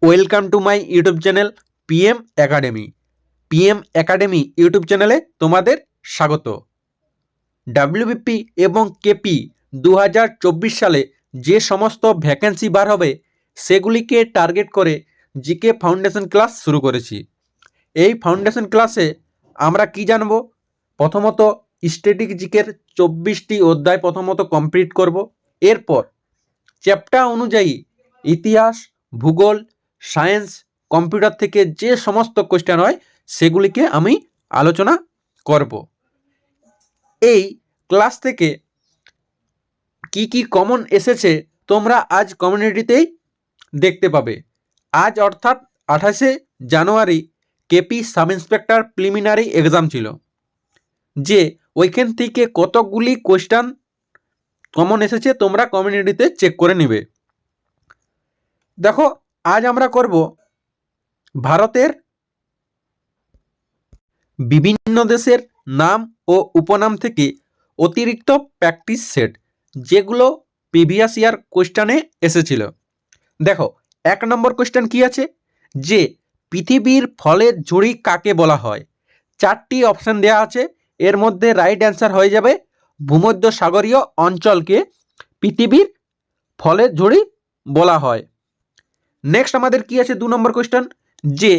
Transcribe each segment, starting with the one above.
Welcome to my YouTube channel PM academy. PM academy YouTube চ্যানেলে তোমাদের স্বাগত। WBP এবং কেপি 2024 সালে যে সমস্ত ভ্যাকেন্সি বার হবে সেগুলিকে টার্গেট করে জিকে ফাউন্ডেশন ক্লাস শুরু করেছি। এই ফাউন্ডেশন ক্লাসে আমরা কি জানব? প্রথমত স্ট্যাটিক জিকের 24টি অধ্যায় প্রথমত কমপ্লিট করব। এরপর চ্যাপ্টার অনুযায়ী ইতিহাস, ভূগোল, সায়েন্স, কম্পিউটার থেকে যে সমস্ত কোশ্চেন হয় সেগুলিকে আমি আলোচনা করব। এই ক্লাস থেকে কি কি কমন এসেছে তোমরা আজ কমিউনিটিতেই দেখতে পাবে। আজ অর্থাৎ 28শে January KP sub inspector preliminary exam ছিল, যে ওইখান থেকে কতগুলি কোশ্চেন কমন এসেছে তোমরা কমিউনিটিতে চেক করে নেবে। দেখো, আজ আমরা করব ভারতের বিভিন্ন দেশের নাম ও উপনাম থেকে অতিরিক্ত প্র্যাকটিস সেট, যেগুলো প্রিভিয়াস ইয়ার কোশ্চেনে এসেছিল। দেখো, 1 নম্বর কোশ্চেন কি আছে, যে পৃথিবীর ফলের ঝুড়ি কাকে বলা হয়? 4টি অপশন দেওয়া আছে, এর মধ্যে রাইট অ্যান্সার হয়ে যাবে ভূমধ্যসাগরীয় অঞ্চলকে পৃথিবীর ফলের ঝুড়ি বলা হয়। নেক্সট আমাদের কি আছে 2 নম্বর কোশ্চেন, যে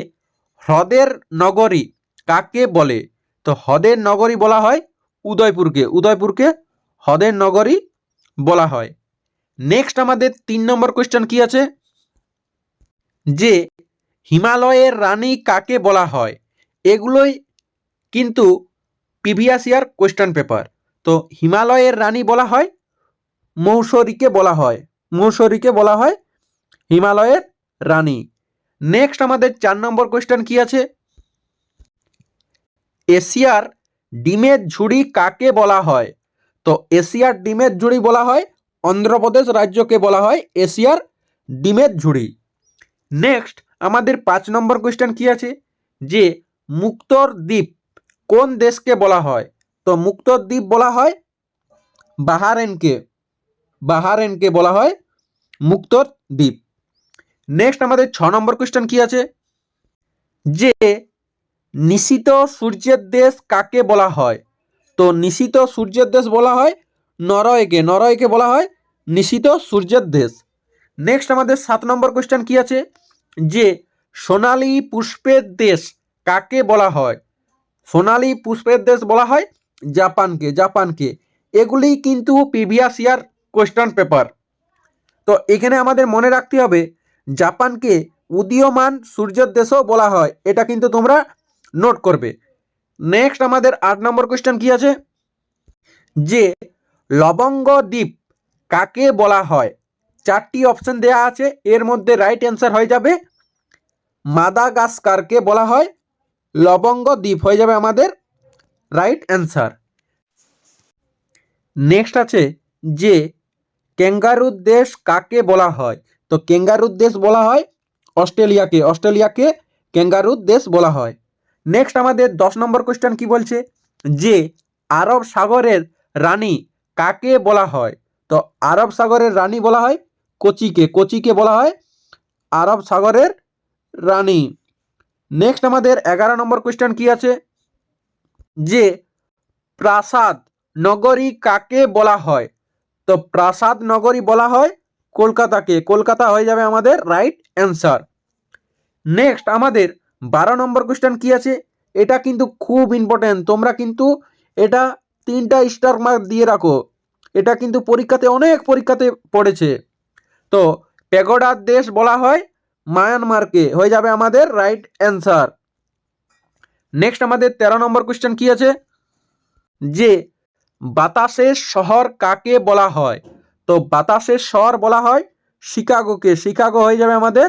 হ্রদের নগরী কাকে বলে? তো হ্রদের নগরী বলা হয় উদয়পুরকে হ্রদের নগরী বলা হয়। নেক্সট আমাদের 3 নম্বর কোশ্চেন কি আছে, যে হিমালয়ের রানী কাকে বলা হয়? এগুলোই কিন্তু প্রিভিয়াস ইয়ার কোশ্চেন পেপার। তো হিমালয়ের রানী বলা হয় মৌসুরীকে বলা হয় হিমালয়ের রানী। নেক্সট আমাদের 4 নম্বর কোশ্চেন কি আছে, এশিয়ার ডিমের ঝুড়ি কাকে বলা হয়? তো এশিয়ার ডিমের ঝুড়ি বলা হয় অন্ধ্রপ্রদেশ রাজ্যকে বলা হয় এশিয়ার ডিমের ঝুড়ি। নেক্সট আমাদের 5 নম্বর কোশ্চেন কি আছে, যে মুক্তোর দ্বীপ কোন দেশকে বলা হয়? তো মুক্তোর দ্বীপ বলা হয় বাহারেনকে বলা হয় মুক্তোর দ্বীপ। নেক্সট আমাদের 6 নম্বর কোশ্চেন কি আছে, যে নিশীত সূর্যের দেশ কাকে বলা হয়? তো নিশীত সূর্যের দেশ বলা হয় নরওয়েকে বলা হয় নিশীত সূর্যের দেশ। নেক্সট আমাদের 7 নম্বর কোশ্চেন কি আছে, যে সোনালী পুষ্পের দেশ কাকে বলা হয়? সোনালী পুষ্পের দেশ বলা হয় জাপানকে। এগুলি কিন্তু প্রিভিয়াস ইয়ার কোশ্চেন পেপার। তো এখানে আমাদের মনে রাখতে হবে জাপানকে উদীয়মান সূর্যের দেশও বলা হয়, এটা কিন্তু তোমরা নোট করবে। নেক্সট আমাদের 8 নম্বর কোশ্চেন কি আছে, যে লবঙ্গ দ্বীপ কাকে বলা হয়? 4টি অপশন দেয়া আছে, এর মধ্যে রাইট অ্যান্সার হয়ে যাবে মাদাগাস্কারকে বলা হয় লবঙ্গ দ্বীপ, হয়ে যাবে আমাদের রাইট অ্যান্সার। নেক্সট আছে, যে ক্যাঙ্গারুর দেশ কাকে বলা হয়? তো ক্যাঙ্গারুর দেশ বলা হয় অস্ট্রেলিয়াকে ক্যাঙ্গারুর দেশ বলা হয়। নেক্সট আমাদের 10 নম্বর কোশ্চেন কি বলছে, যে আরব সাগরের রানী কাকে বলা হয়? তো আরব সাগরের রানী বলা হয় কোচিকে বলা হয় আরব সাগরের রানী। নেক্সট আমাদের 11 নম্বর কোশ্চেন কি আছে, যে প্রাসাদ নগরী কাকে বলা হয়? তো প্রাসাদ নগরী বলা হয় কলকাতা হয়ে যাবে আমাদের রাইট অ্যান্সার। নেক্সট আমাদের 12 নম্বর কোশ্চেন কি আছে, এটা কিন্তু খুব ইম্পর্টেন্ট, তোমরা কিন্তু এটা 3টা স্টার মার্ক দিয়ে রাখো, এটা কিন্তু অনেক পরীক্ষাতে পড়েছে। তো প্যাগোডার দেশ বলা হয় মায়ানমারকে, হয়ে যাবে আমাদের রাইট অ্যান্সার। নেক্সট আমাদের 13 নম্বর কোশ্চেন কি আছে, যে বাতাসের শহর কাকে বলা হয়? তো বাতাসের শহর বলা হয় শিকাগো হয়ে যাবে আমাদের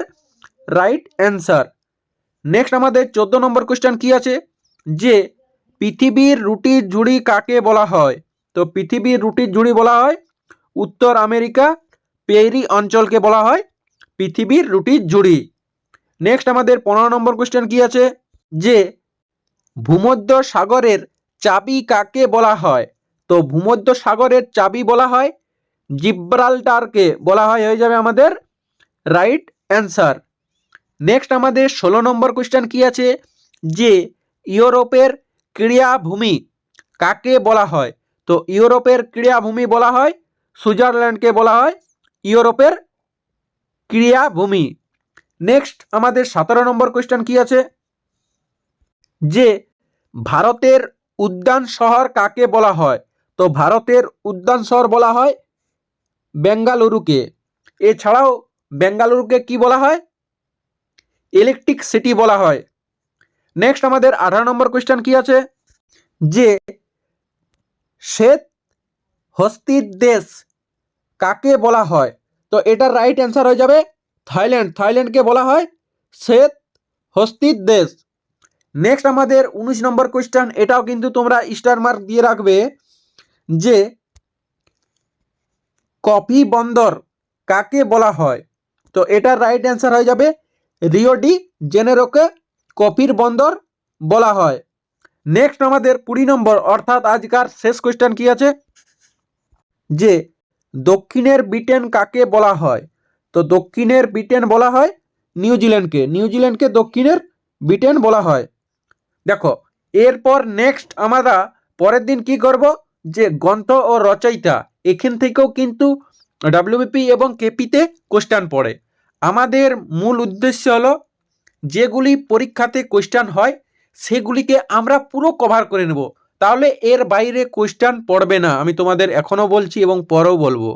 রাইট অ্যান্সার। নেক্সট আমাদের 14 নম্বর কোশ্চেন কি আছে, যে পৃথিবীর রুটির ঝুড়ি কাকে বলা হয়? তো পৃথিবীর রুটির ঝুড়ি বলা হয় উত্তর আমেরিকা পেরি অঞ্চলকে বলা হয় পৃথিবীর রুটির ঝুড়ি। নেক্সট আমাদের 15 নম্বর কোশ্চেন কি আছে, যে ভূমধ্য সাগরের চাবি কাকে বলা হয়? তো ভূমধ্য সাগরের চাবি বলা হয় জিব্রাল্টারকে বলা হয়, হয়ে যাবে আমাদের রাইট অ্যান্সার। নেক্সট আমাদের 16 নম্বর কোয়েশ্চেন কি আছে, যে ইউরোপের ক্রীড়াভূমি কাকে বলা হয়? তো ইউরোপের ক্রীড়াভূমি বলা হয় সুইজারল্যান্ডকে বলা হয় ইউরোপের ক্রীড়াভূমি। নেক্সট আমাদের 17 নম্বর কোয়েশ্চেন কি আছে, যে ভারতের উদ্যান শহর কাকে বলা হয়? তো ভারতের উদ্যান শহর বলা হয় বেঙ্গালুরুকে। এছাড়াও বেঙ্গালুরুকে কি বলা হয়? ইলেকট্রিক সিটি বলা হয়। নেক্সট আমাদের 18 নম্বর কোয়েশ্চেন কি আছে, যে শ্বেত হস্তির দেশ কাকে বলা হয়? তো এটার রাইট অ্যান্সার হয়ে যাবে থাইল্যান্ড। থাইল্যান্ডকে বলা হয় শ্বেত হস্তির দেশ। নেক্সট আমাদের 19 নম্বর কোয়েশ্চেন, এটাও কিন্তু তোমরা স্টার মার্ক দিয়ে রাখবে, যে কফি বন্দর কাকে বলা হয়? তো এটার রাইট অ্যান্সার হয়ে যাবে রিও ডি জেনেরোকে কফির বন্দর বলা হয়। নেক্সট আমাদের 20 নম্বর অর্থাৎ আজকার শেষ কোয়েশ্চেন কি আছে, যে দক্ষিণের ব্রিটেন কাকে বলা হয়? তো দক্ষিণের ব্রিটেন বলা হয় নিউজিল্যান্ডকে। নিউজিল্যান্ডকে দক্ষিণের ব্রিটেন বলা হয়। দেখো এরপর নেক্সট আমরা পরের দিন কি করব, যে গ্রন্থ ও রচয়িতা, এখান থেকেও কিন্তু ডাব্লিউবিপি এবং কেপিতে কোশ্চেন পড়ে। আমাদের মূল উদ্দেশ্য হলো যেগুলি পরীক্ষাতে কোশ্চেন হয় সেগুলিকে আমরা পুরো কভার করে নেব, তাহলে এর বাইরে কোশ্চেন পড়বে না। আমি তোমাদের এখনও বলছি এবং পরেও বলবো।